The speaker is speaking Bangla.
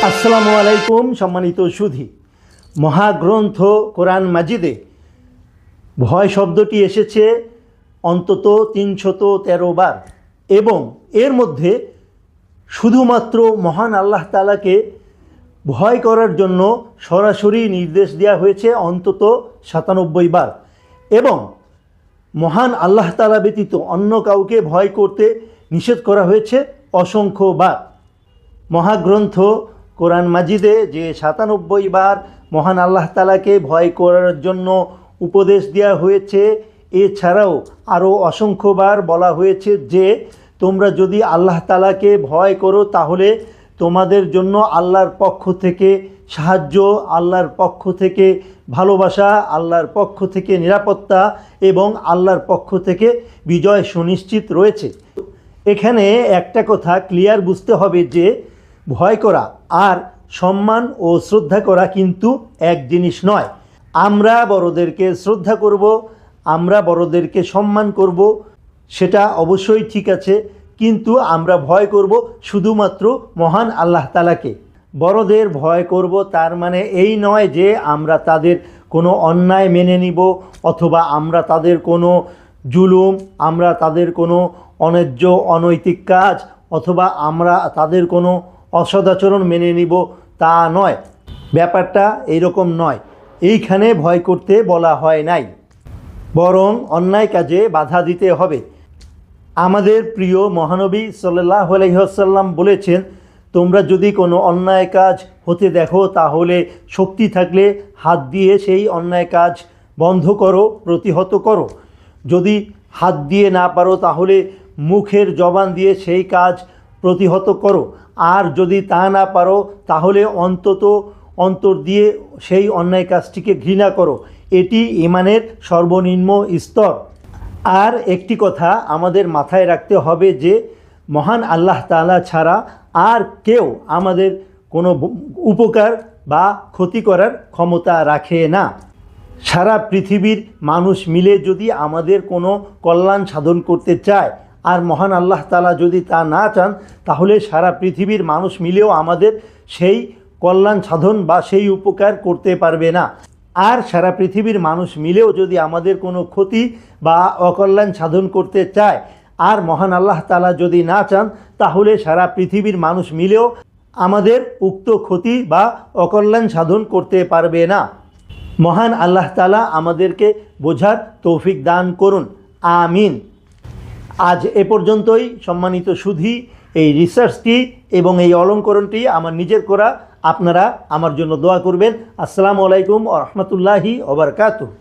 আসসালামু আলাইকুম সম্মানিত সুধী। মহাগ্রন্থ কোরআন মাজিদে ভয় শব্দটি এসেছে অন্তত ৩১৩ বার এবং এর মধ্যে শুধুমাত্র মহান আল্লাহ তাআলাকে ভয় করার জন্য সরাসরি নির্দেশ দেওয়া হয়েছে অন্তত ৯৭ বার এবং মহান আল্লাহ তাআলা ব্যতীত অন্য কাউকে ভয় করতে নিষেধ করা হয়েছে অসংখ্য বার। মহাগ্রন্থ কোরআন মাজিদে যে ৯৭ বার মহান আল্লাহ তাআলাকে ভয় করার জন্য উপদেশ দেওয়া হয়েছে, এছাড়াও আরও অসংখ্যবার বলা হয়েছে যে তোমরা যদি আল্লাহ তাআলাকে ভয় করো তাহলে তোমাদের জন্য আল্লাহর পক্ষ থেকে সাহায্য, আল্লাহর পক্ষ থেকে ভালোবাসা, আল্লাহর পক্ষ থেকে নিরাপত্তা এবং আল্লাহর পক্ষ থেকে বিজয় সুনিশ্চিত রয়েছে। এখানে একটা কথা ক্লিয়ার বুঝতে হবে যে ভয় করা আর সম্মান ও শ্রদ্ধা করা কিন্তু এক জিনিস নয়। আমরা বড়দেরকে শ্রদ্ধা করব, আমরা বড়দেরকে সম্মান করব, সেটা অবশ্যই ঠিক আছে, কিন্তু আমরা ভয় করব শুধুমাত্র মহান আল্লাহ তাআলাকে। বড়দের ভয় করব তার মানে এই নয় যে আমরা তাদের কোনো অন্যায় মেনে নিব অথবা আমরা তাদের কোনো জুলুম, আমরা তাদের কোনো অন্যায্য অনৈতিক কাজ অথবা আমরা তাদের কোনো অসদাচরণ মেনে নিব, তা নয়। ব্যাপারটা এইরকম নয়। এইখানে ভয় করতে বলা হয় নাই, বরং অন্যায় কাজে বাধা দিতে হবে। আমাদের প্রিয় মহানবী সাল্লাল্লাহু আলাইহি ওয়াসাল্লাম বলেছেন, তোমরা যদি কোনো অন্যায় কাজ হতে দেখো তাহলে শক্তি থাকলে হাত দিয়ে সেই অন্যায় কাজ বন্ধ করো, প্রতিহত করো। যদি হাত দিয়ে না পারো তাহলে মুখের জবান দিয়ে সেই কাজ প্রতিহত করো, আর যদি তা না পারো তাহলে অন্তত অন্তর দিয়ে সেই অন্যায় কাজটিকে ঘৃণা করো। এটি ঈমানের সর্বনিম্ন স্তর। আর একটি কথা আমাদের মাথায় রাখতে হবে যে মহান আল্লাহ তাআলা ছাড়া আর কেউ আমাদের কোনো উপকার বা ক্ষতি করার ক্ষমতা রাখে না। সারা পৃথিবীর মানুষ মিলে যদি আমাদের কোনো কল্যাণ সাধন করতে চায় আর মহান আল্লাহ তাআলা যদি তা না চান তাহলে সারা পৃথিবীর মানুষ মিলেও আমাদের সেই কল্যাণ সাধন বা সেই উপকার করতে পারবে না। আর সারা পৃথিবীর মানুষ মিলেও যদি আমাদের কোনো ক্ষতি বা অকল্যাণ সাধন করতে চায় আর মহান আল্লাহ তাআলা যদি না চান তাহলে সারা পৃথিবীর মানুষ মিলেও আমাদের উক্ত ক্ষতি বা অকল্যাণ সাধন করতে পারবে না। মহান আল্লাহ তাআলা আমাদেরকে বোঝার তৌফিক দান করুন, আমিন। আজ এ পর্যন্তই সম্মানিত সুধী। এই রিসার্চটি এবং এই অলঙ্করণটি আমার নিজের করা। আপনারা আমার জন্য দোয়া করবেন। আসসালামু আলাইকুম ওয়া রাহমাতুল্লাহি ওয়া বারাকাতুহু।